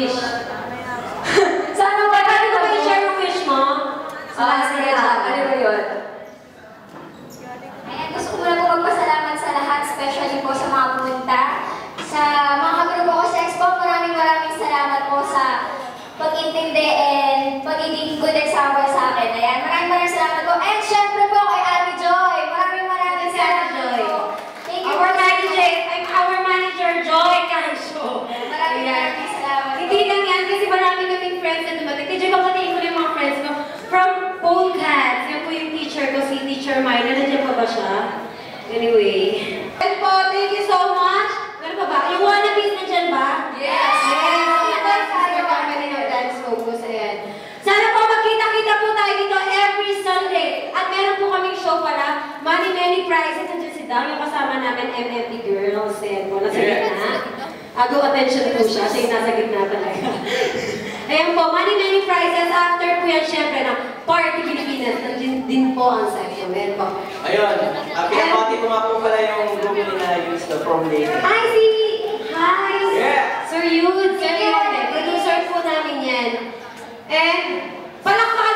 wish. Sana ba? Pwede ko ba i-share yung wish mo? Sige, ano ba yun? Ayan, gusto ko muna po magpasalamat sa lahat, especially po sa mga pumunta. Sa mga kagrupo ko sa Expo, maraming salamat po sa pag-intindi and pagiging good example sa akin. Ayan, maraming salamat po. And syempre po kay Ate Joy. Maraming salamat po. Thank you. Our manager, Joy Cansho. Maraming salamat po. Hindi lang yan, kasi marami kaming friends na dumating. Kaya papatiin ko na yung mga friends ko. From Polcats, yan po yung teacher ko, si Teacher Myla. Nandiyan pa ba siya? Anyway. And po, thank you so much. Meron pa ba? Yung wannabes nandiyan ba? Yes! Sana po magkita-kita po tayo dito every Sunday. At meron po kaming show pala, many prizes. Nandiyan si Dang, yung kasama namin, MMP Girls. Ayan po, nasa gitna. Agaw attention po siya, siya yung nasa gitna talaga. Ayan po, many prizes. After po yan, syempre, ng Party Pilipinas. Nandiyan din po ang section. Ayan po. Ayun, pinapati ko nga po pala yung grupo nila, yung the Prom Lady. Hi, Sir Yud. Producer po namin yan. And, palakpakan